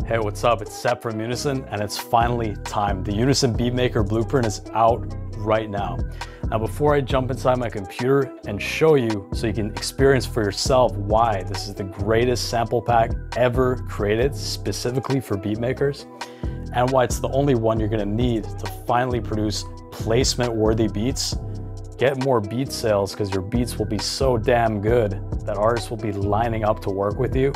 Hey, what's up? It's Sep from Unison, and it's finally time. The Unison Beatmaker blueprint is out right now. Now, before I jump inside my computer and show you so you can experience for yourself why this is the greatest sample pack ever created specifically for beatmakers, and why it's the only one you're gonna need to finally produce placement-worthy beats, get more beat sales because your beats will be so damn good that artists will be lining up to work with you,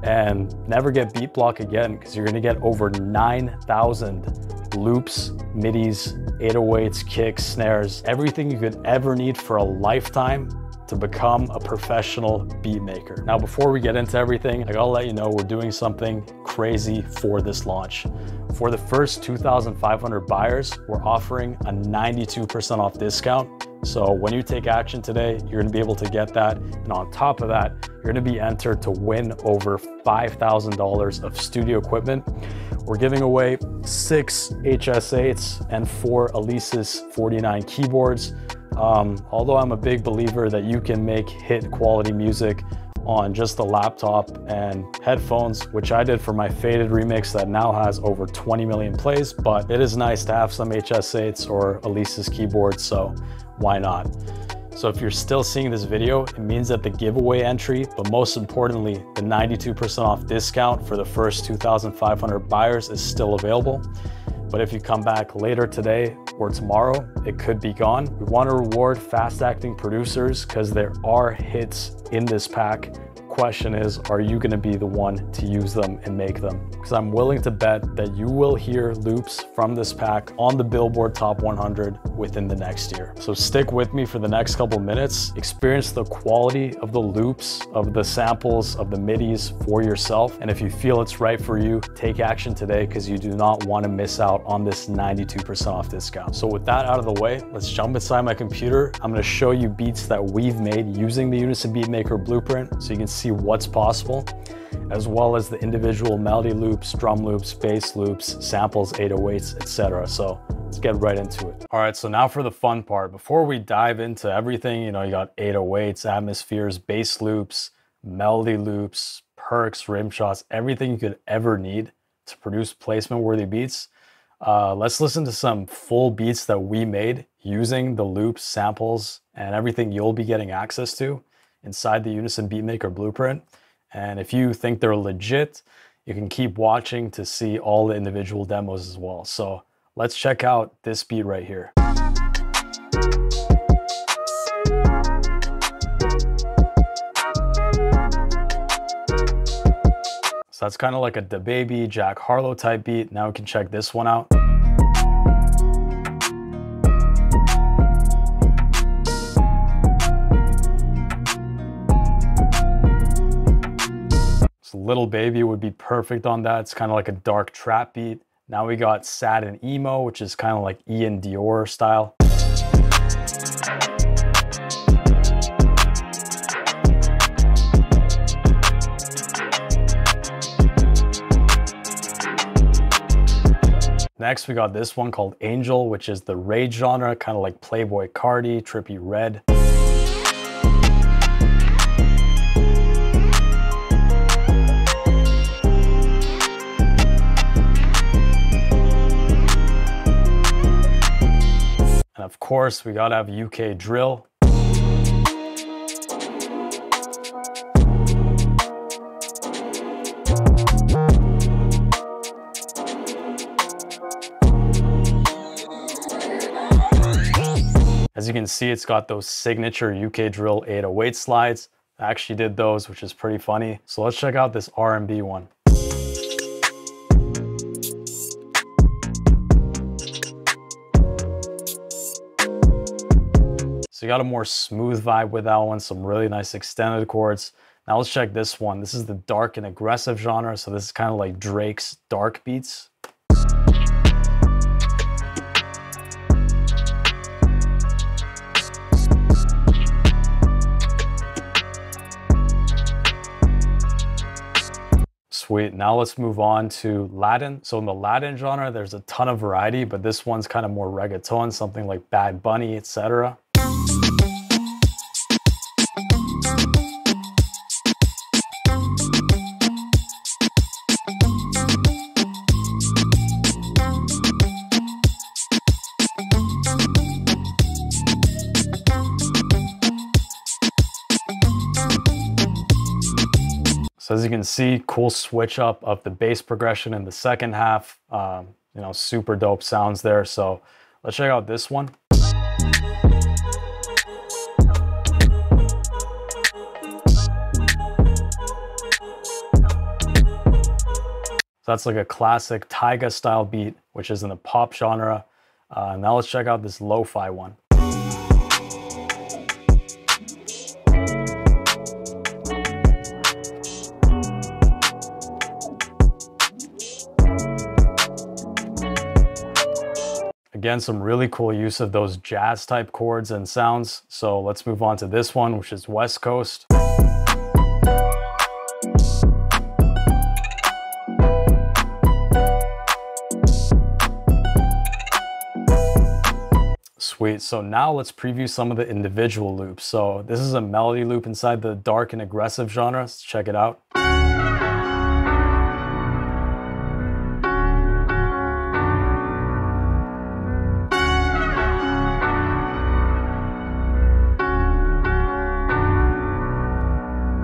and never get beat block again because you're gonna get over 9,000 loops, midis, 808s, kicks, snares, everything you could ever need for a lifetime to become a professional beat maker. Now, before we get into everything, I gotta let you know we're doing something crazy for this launch. For the first 2,500 buyers, we're offering a 92% off discount. So when you take action today, you're gonna be able to get that. And on top of that, you're gonna be entered to win over $5,000 of studio equipment. We're giving away 6 HS8s and 4 Alesis 49 keyboards. Although I'm a big believer that you can make hit quality music on just a laptop and headphones, which I did for my Faded remix that now has over 20 million plays, but it is nice to have some HS8s or Alesis keyboards, so why not? So if you're still seeing this video, it means that the giveaway entry, but most importantly, the 92% off discount for the first 2,500 buyers is still available. But if you come back later today or tomorrow, it could be gone. We want to reward fast-acting producers because there are hits in this pack. Question is, are you going to be the one to use them and make them? Because I'm willing to bet that you will hear loops from this pack on the Billboard Top 100 within the next year. So stick with me for the next couple minutes, experience the quality of the loops, of the samples, of the midis for yourself. And if you feel it's right for you, take action today because you do not want to miss out on this 92% off discount. So with that out of the way, let's jump inside my computer. I'm going to show you beats that we've made using the Unison Beatmaker blueprint so you can see what's possible, as well as the individual melody loops, drum loops, bass loops, samples, 808s, etc. So let's get right into it. All right, so now for the fun part. Before we dive into everything, you got 808s, atmospheres, bass loops, melody loops, perks, rim shots, everything you could ever need to produce placement-worthy beats. Let's listen to some full beats that we made using the loops, samples, and everything you'll be getting access to inside the Unison Beatmaker blueprint. And if you think they're legit, you can keep watching to see all the individual demos as well. So let's check out this beat right here. So that's kind of like a DaBaby, Jack Harlow type beat. Now we can check this one out. So Little Baby would be perfect on that. It's kind of like a dark trap beat. Now we got Sad and Emo, which is kind of like Ian Dior style. Next, we got this one called Angel, which is the rage genre, kind of like Playboy Cardi, Trippy Red. And of course, we gotta have UK drill. As you can see, it's got those signature UK drill 808 slides. I actually did those, which is pretty funny. So let's check out this R&B one. So you got a more smooth vibe with that one, some really nice extended chords. Now let's check this one. This is the dark and aggressive genre. So this is kind of like Drake's dark beats. Sweet, now let's move on to Latin. So in the Latin genre, there's a ton of variety, but this one's kind of more reggaeton, something like Bad Bunny, etc. So as you can see, cool switch up of the bass progression in the second half. You know, super dope sounds there. So let's check out this one. So that's like a classic Taiga style beat, which is in the pop genre. Now let's check out this lo-fi one. Again, some really cool use of those jazz type chords and sounds. So let's move on to this one, which is West Coast. Sweet. So now let's preview some of the individual loops. So this is a melody loop inside the dark and aggressive genre. Let's check it out.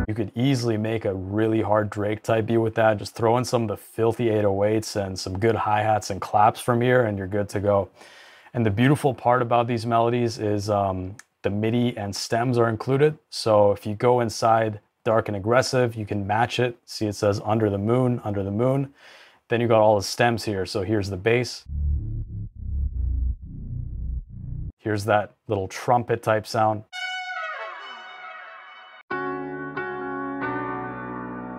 You could easily make a really hard Drake type beat with that. Just throw in some of the filthy 808s and some good hi-hats and claps from here and you're good to go. And the beautiful part about these melodies is the MIDI and stems are included. So if you go inside dark and aggressive, you can match it. See, it says under the moon, under the moon. Then you got all the stems here. So here's the bass. Here's that little trumpet type sound.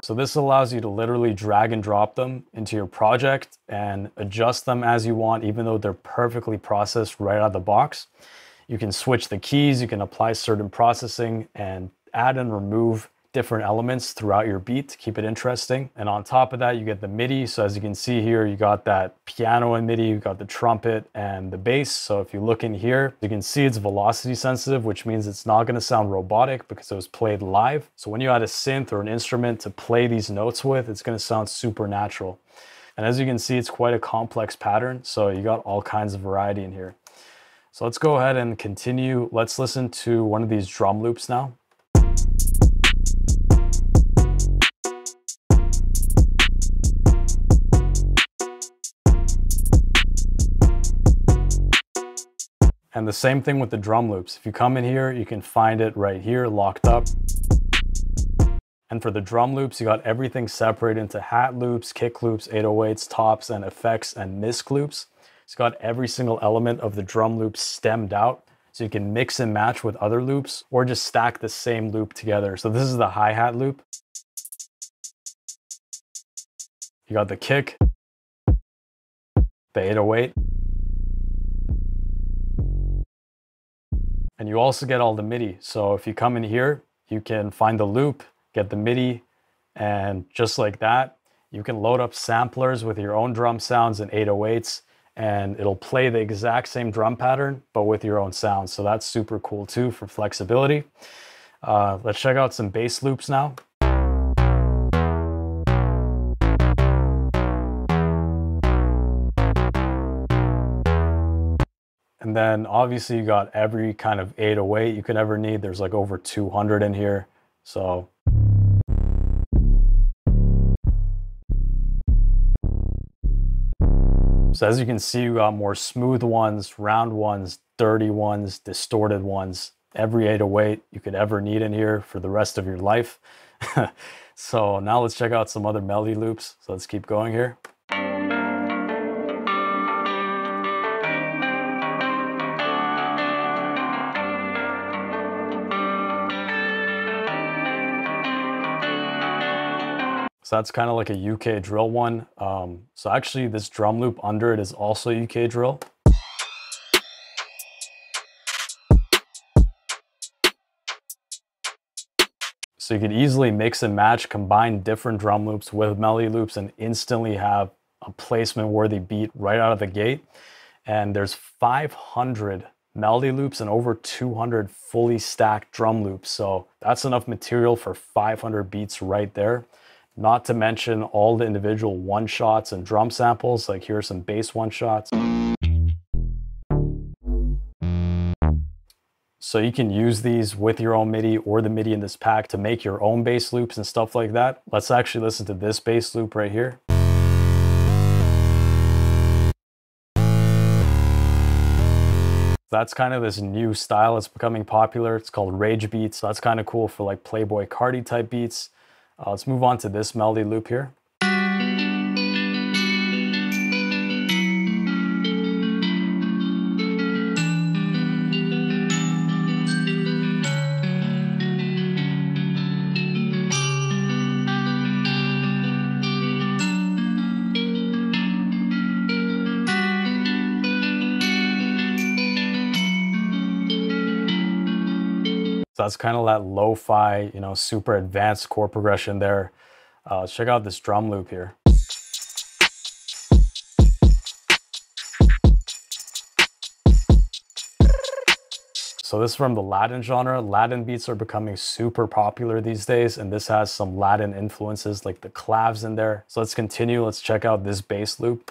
So this allows you to literally drag and drop them into your project and adjust them as you want, even though they're perfectly processed right out of the box. You can switch the keys, you can apply certain processing and add and remove different elements throughout your beat to keep it interesting. And on top of that, you get the MIDI. So as you can see here, you got that piano and MIDI, you got the trumpet and the bass. So if you look in here, you can see it's velocity sensitive, which means it's not going to sound robotic because it was played live. So when you add a synth or an instrument to play these notes with, it's going to sound super natural. And as you can see, it's quite a complex pattern. So you got all kinds of variety in here. So let's go ahead and continue. Let's listen to one of these drum loops now. And the same thing with the drum loops. If you come in here, you can find it right here locked up. And for the drum loops, you got everything separated into hat loops, kick loops, 808s, tops, and effects and misc loops. It's got every single element of the drum loop stemmed out. So you can mix and match with other loops or just stack the same loop together. So this is the hi-hat loop. You got the kick, the 808. And you also get all the MIDI. So if you come in here, you can find the loop, get the MIDI, and just like that, you can load up samplers with your own drum sounds and 808s, and it'll play the exact same drum pattern, but with your own sounds. So that's super cool too for flexibility. Let's check out some bass loops now. And then obviously you got every kind of 808 you could ever need. There's like over 200 in here. So as you can see, you got more smooth ones, round ones, dirty ones, distorted ones, every 808 you could ever need in here for the rest of your life. So now let's check out some other melody loops. So let's keep going here. So that's kind of like a UK drill one. So actually this drum loop under it is also UK drill. So you could easily mix and match, combine different drum loops with melody loops and instantly have a placement worthy beat right out of the gate. And there's 500 melody loops and over 200 fully stacked drum loops. So that's enough material for 500 beats right there. Not to mention all the individual one-shots and drum samples, like here are some bass one-shots. So you can use these with your own MIDI or the MIDI in this pack to make your own bass loops and stuff like that. Let's actually listen to this bass loop right here. That's kind of this new style that's becoming popular. It's called rage beats. So that's kind of cool for like Playboy Cardi type beats. Let's move on to this melody loop here. So that's kind of that lo-fi, you know, super advanced chord progression there. Let's check out this drum loop here. So this is from the Latin genre. Latin beats are becoming super popular these days, and this has some Latin influences like the clavs in there. So let's continue. Let's check out this bass loop.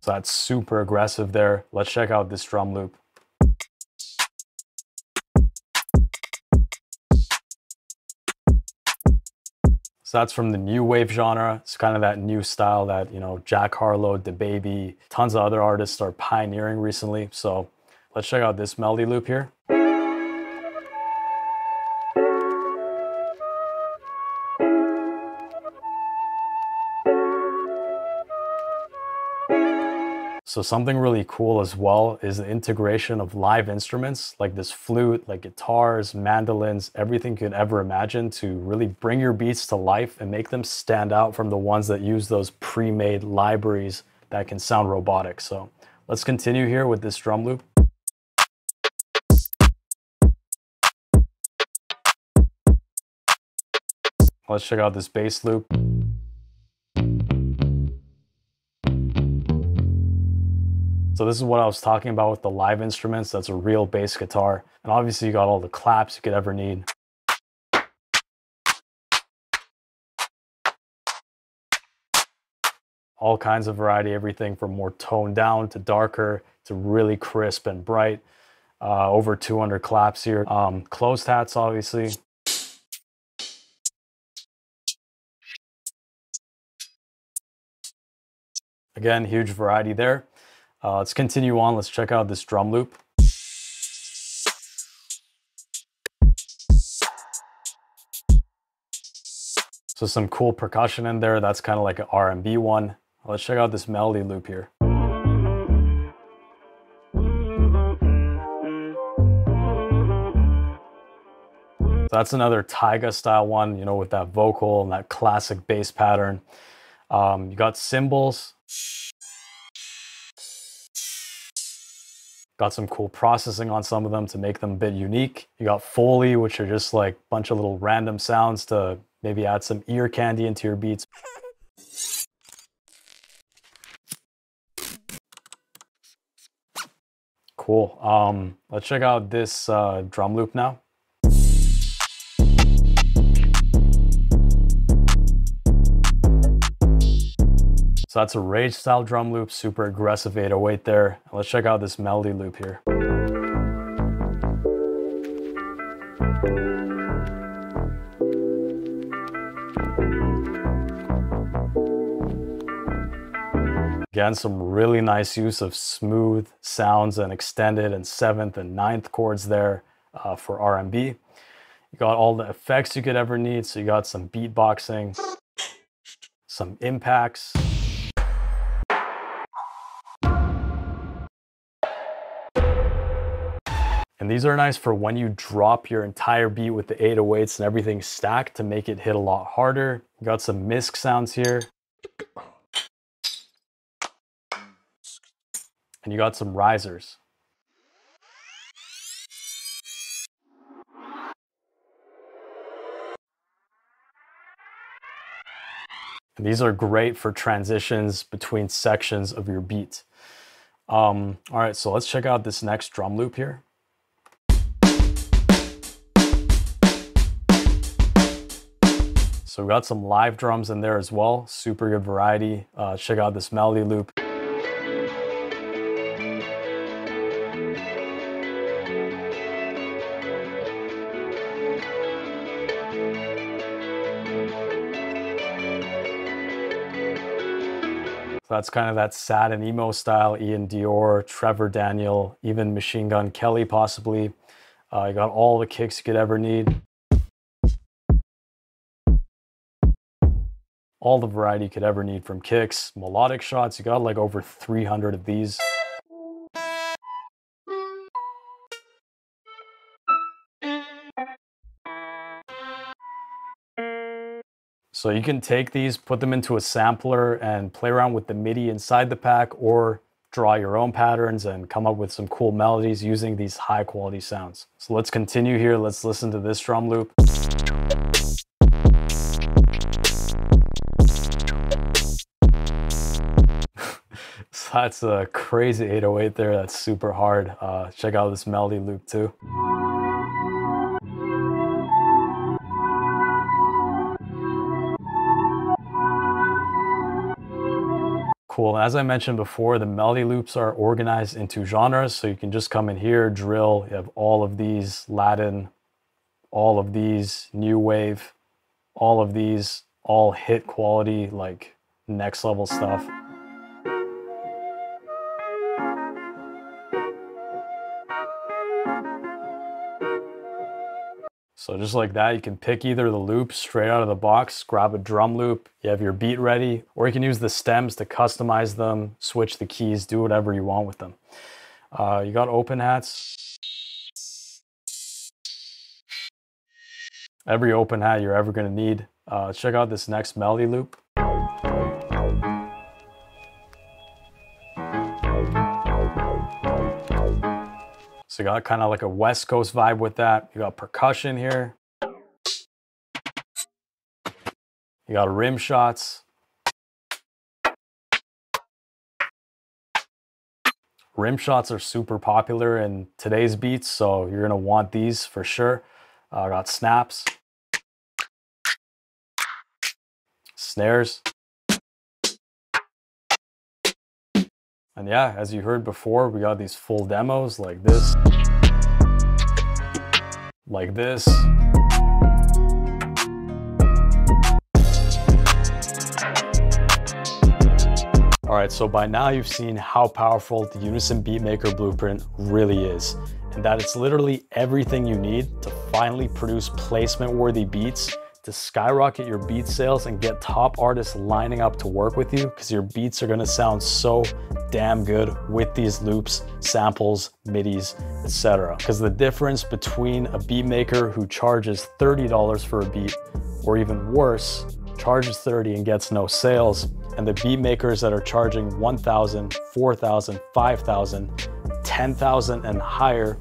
So that's super aggressive there. Let's check out this drum loop. So that's from the new wave genre. It's kind of that new style that, you know, Jack Harlow, DaBaby, tons of other artists are pioneering recently. So let's check out this melody loop here. So something really cool as well is the integration of live instruments like this flute, like guitars, mandolins, everything you could ever imagine to really bring your beats to life and make them stand out from the ones that use those pre-made libraries that can sound robotic. So let's continue here with this drum loop. Let's check out this bass loop. So this is what I was talking about with the live instruments. That's a real bass guitar. And obviously you got all the claps you could ever need. All kinds of variety, everything from more toned down to darker to really crisp and bright. Over 200 claps here. Closed hats, obviously. Again, huge variety there. Let's continue on. Let's check out this drum loop. So some cool percussion in there. That's kind of like an R&B one. Let's check out this melody loop here. That's another Taiga style one, you know, with that vocal and that classic bass pattern. You got cymbals. Got some cool processing on some of them to make them a bit unique. You got Foley, which are just like a bunch of little random sounds to maybe add some ear candy into your beats. Cool. Let's check out this drum loop now. So that's a rage style drum loop, super aggressive 808 there. Let's check out this melody loop here. Again, some really nice use of smooth sounds and extended and 7th and 9th chords there for R&B. You got all the effects you could ever need. So you got some beatboxing, some impacts. And these are nice for when you drop your entire beat with the 808s and everything stacked to make it hit a lot harder. You got some misc sounds here. And you got some risers. And these are great for transitions between sections of your beat. All right, so let's check out this next drum loop here. So we got some live drums in there as well. Super good variety. Check out this melody loop. So that's kind of that sad and emo style, Ian Dior, Trevor Daniel, even Machine Gun Kelly possibly. You got all the kicks you could ever need. All the variety you could ever need from kicks, melodic shots. You got like over 300 of these. So you can take these, put them into a sampler and play around with the MIDI inside the pack, or draw your own patterns and come up with some cool melodies using these high quality sounds. So let's continue here. Let's listen to this drum loop. So that's a crazy 808 there. That's super hard. Check out this melody loop too. Cool. As I mentioned before, the melody loops are organized into genres. So you can just come in here, drill, you have all of these, Latin, all of these, new wave, all of these, all hit quality, like next level stuff. So just like that, you can pick either the loop straight out of the box, grab a drum loop, you have your beat ready, or you can use the stems to customize them, switch the keys, do whatever you want with them. You got open hats. Every open hat you're ever gonna need. Check out this next melody loop. So you got kind of like a West Coast vibe with that. You got percussion here. You got rim shots. Rim shots are super popular in today's beats, so you're gonna want these for sure. I got snaps. Snares. And yeah, as you heard before, we got these full demos like this, like this. All right, so by now you've seen how powerful the Unison Beatmaker Blueprint really is, and that it's literally everything you need to finally produce placement-worthy beats, to skyrocket your beat sales and get top artists lining up to work with you, because your beats are gonna sound so damn good with these loops, samples, midis, etc. Because the difference between a beat maker who charges $30 for a beat, or even worse, charges $30 and gets no sales, and the beat makers that are charging $1,000, $4,000, $5,000, $10,000 and higher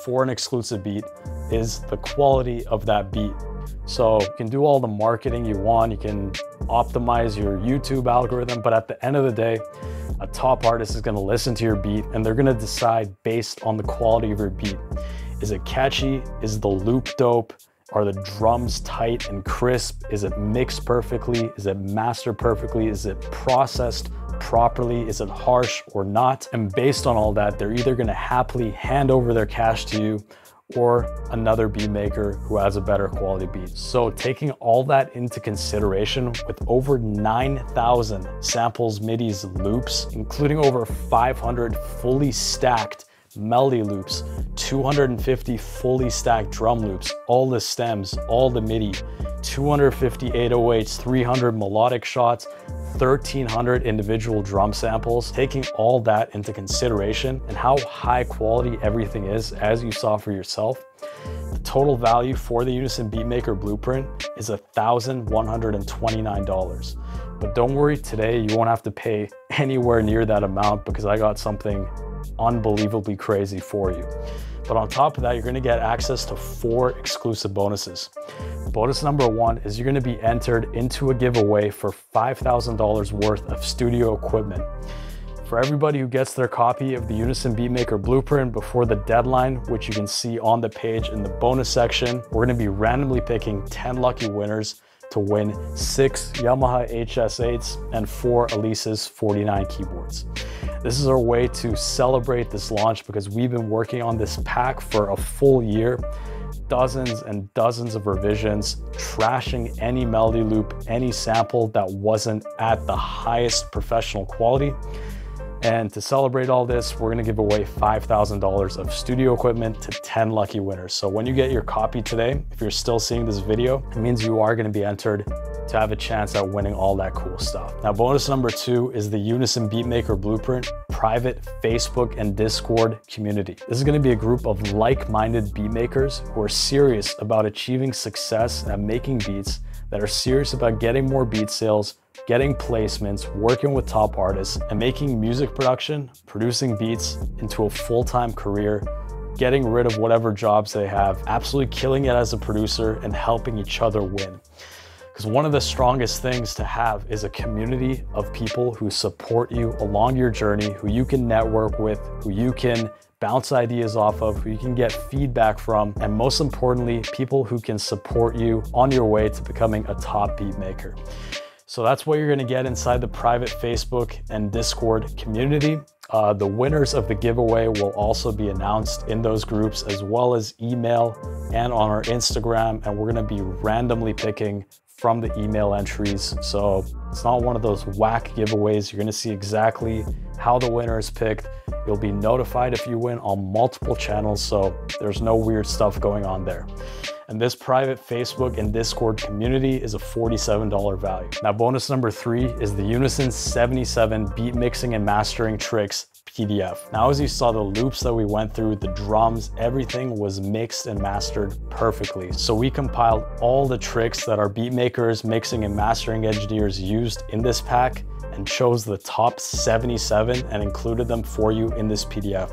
for an exclusive beat, is the quality of that beat. So you can do all the marketing you want, you can optimize your YouTube algorithm, but at the end of the day, a top artist is gonna listen to your beat and they're gonna decide based on the quality of your beat. Is it catchy? Is the loop dope? Are the drums tight and crisp? Is it mixed perfectly? Is it mastered perfectly? Is it processed properly? Is it harsh or not? And based on all that, they're either gonna happily hand over their cash to you or another beat maker who has a better quality beat. So taking all that into consideration, with over 9,000 samples, midis, loops, including over 500 fully stacked melody loops, 250 fully stacked drum loops, all the stems, all the MIDI, 250 808s, 300 melodic shots, 1,300 individual drum samples. Taking all that into consideration and how high quality everything is, as you saw for yourself, the total value for the Unison Beatmaker Blueprint is $1,129. But don't worry, today you won't have to pay anywhere near that amount, because I got something unbelievably crazy for you. But on top of that, you're gonna get access to 4 exclusive bonuses. Bonus number 1 is you're gonna be entered into a giveaway for $5,000 worth of studio equipment. For everybody who gets their copy of the Unison Beatmaker Blueprint before the deadline, which you can see on the page in the bonus section, we're gonna be randomly picking 10 lucky winners to win 6 Yamaha HS8s and 4 Alesis 49 keyboards. This is our way to celebrate this launch because we've been working on this pack for a full year. Dozens and dozens of revisions, trashing any melody loop, any sample that wasn't at the highest professional quality. And to celebrate all this, we're gonna give away $5,000 of studio equipment to 10 lucky winners. So when you get your copy today, if you're still seeing this video, it means you are gonna be entered to have a chance at winning all that cool stuff. Now, bonus number 2 is the Unison Beatmaker Blueprint private Facebook and Discord community. This is gonna be a group of like-minded beatmakers who are serious about achieving success at making beats, that are serious about getting more beat sales, getting placements, working with top artists, and making music production, producing beats into a full-time career, getting rid of whatever jobs they have, absolutely killing it as a producer, and helping each other win. Because one of the strongest things to have is a community of people who support you along your journey, who you can network with, who you can bounce ideas off of, who you can get feedback from, and most importantly, people who can support you on your way to becoming a top beat maker. So that's what you're gonna get inside the private Facebook and Discord community. The winners of the giveaway will also be announced in those groups, as well as email and on our Instagram, and we're gonna be randomly picking from the email entries. So it's not one of those whack giveaways. You're gonna see exactly how the winner is picked. You'll be notified if you win on multiple channels, so there's no weird stuff going on there. And this private Facebook and Discord community is a $47 value. Now, bonus number 3 is the Unison 77 Beat Mixing and Mastering Tricks PDF. Now, as you saw the loops that we went through, the drums, everything was mixed and mastered perfectly. So we compiled all the tricks that our beat makers, mixing and mastering engineers used in this pack and chose the top 77 and included them for you in this PDF.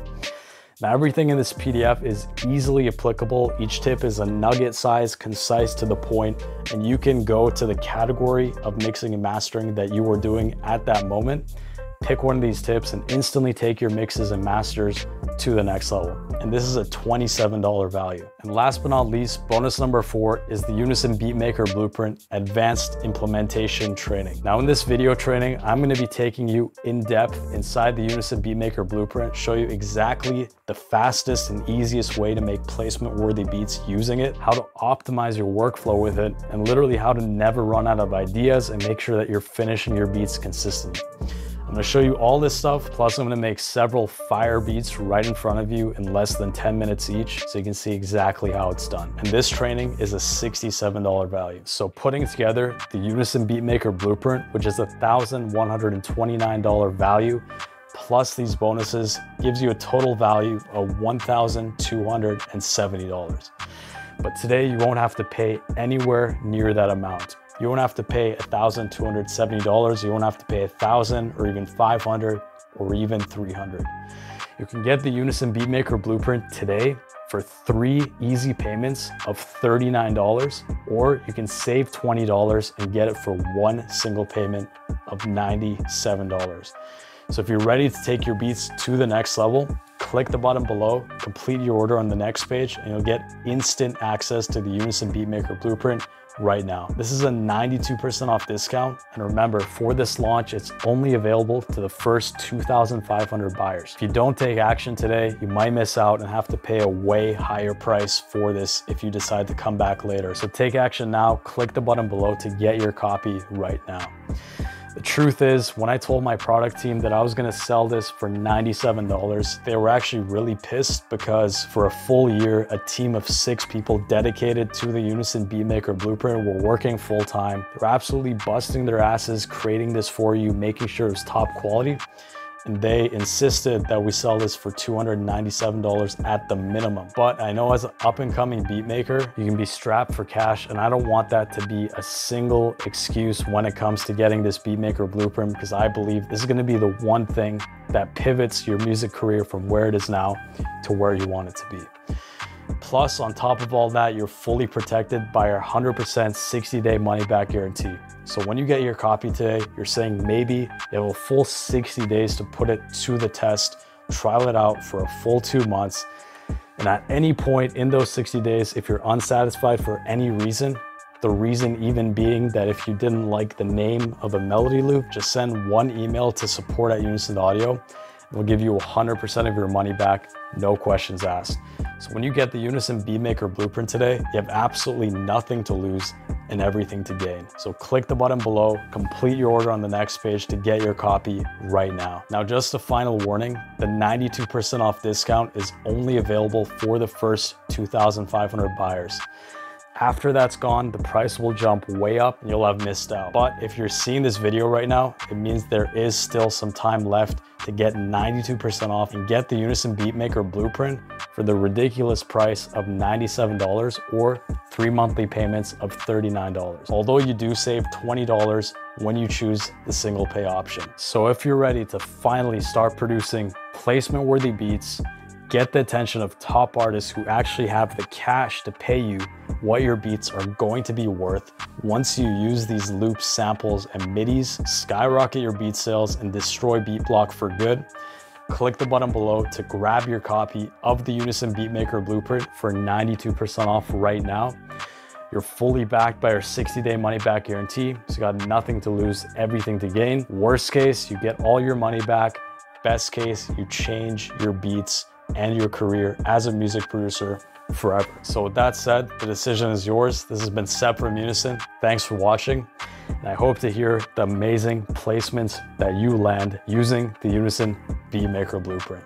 Now, everything in this PDF is easily applicable. Each tip is a nugget size, concise, to the point, and you can go to the category of mixing and mastering that you were doing at that moment, pick one of these tips, and instantly take your mixes and masters to the next level. And this is a $27 value. And last but not least, bonus number 4 is the Unison Beatmaker Blueprint Advanced Implementation Training. Now, in this video training, I'm gonna be taking you in depth inside the Unison Beatmaker Blueprint, show you exactly the fastest and easiest way to make placement-worthy beats using it, how to optimize your workflow with it, and literally how to never run out of ideas and make sure that you're finishing your beats consistently. I'm gonna show you all this stuff, plus I'm gonna make several fire beats right in front of you in less than 10 minutes each, so you can see exactly how it's done. And this training is a $67 value. So putting together the Unison Beatmaker Blueprint, which is a $1,129 value, plus these bonuses, gives you a total value of $1,270. But today you won't have to pay anywhere near that amount. You won't have to pay $1,270. You won't have to pay $1,000 or even $500 or even $300. You can get the Unison Beatmaker Blueprint today for 3 easy payments of $39, or you can save $20 and get it for 1 single payment of $97. So if you're ready to take your beats to the next level, click the button below, complete your order on the next page, and you'll get instant access to the Unison Beatmaker Blueprint right now. This is a 92% off discount. And remember, for this launch, it's only available to the first 2,500 buyers. If you don't take action today, you might miss out and have to pay a way higher price for this if you decide to come back later. So take action now, click the button below to get your copy right now. The truth is, when I told my product team that I was gonna sell this for $97, they were actually really pissed because for a full year, a team of 6 people dedicated to the Unison Beatmaker Blueprint were working full time. They're absolutely busting their asses, creating this for you, making sure it's top quality. And they insisted that we sell this for $297 at the minimum. But I know as an up-and-coming beat maker, you can be strapped for cash, and I don't want that to be a single excuse when it comes to getting this beat maker blueprint, because I believe this is gonna be the one thing that pivots your music career from where it is now to where you want it to be. Plus, on top of all that, you're fully protected by our 100% 60-day money-back guarantee. So when you get your copy today, you're saying maybe you have a full 60 days to put it to the test, trial it out for a full 2 months. And at any point in those 60 days, if you're unsatisfied for any reason, The reason even being that if you didn't like the name of a melody loop, just send one email to support@Unison.audio. We'll give you 100% of your money back, no questions asked. So when you get the Unison Beatmaker Blueprint today, you have absolutely nothing to lose and everything to gain. So click the button below, complete your order on the next page to get your copy right now. Now, just a final warning, the 92% off discount is only available for the first 2,500 buyers. After that's gone, the price will jump way up and you'll have missed out. But if you're seeing this video right now, it means there is still some time left to get 92% off and get the Unison Beatmaker Blueprint for the ridiculous price of $97 or 3 monthly payments of $39. Although you do save $20 when you choose the single pay option. So if you're ready to finally start producing placement-worthy beats, get the attention of top artists who actually have the cash to pay you what your beats are going to be worth. Once you use these loops, samples, and midis, skyrocket your beat sales and destroy beat block for good, click the button below to grab your copy of the Unison Beatmaker Blueprint for 92% off right now. You're fully backed by our 60-day money-back guarantee, so you got nothing to lose, everything to gain. Worst case, you get all your money back. Best case, you change your beats and your career as a music producer forever. So with that said, the decision is yours. This has been Sep from Unison. Thanks for watching. And I hope to hear the amazing placements that you land using the Unison Beatmaker Blueprint.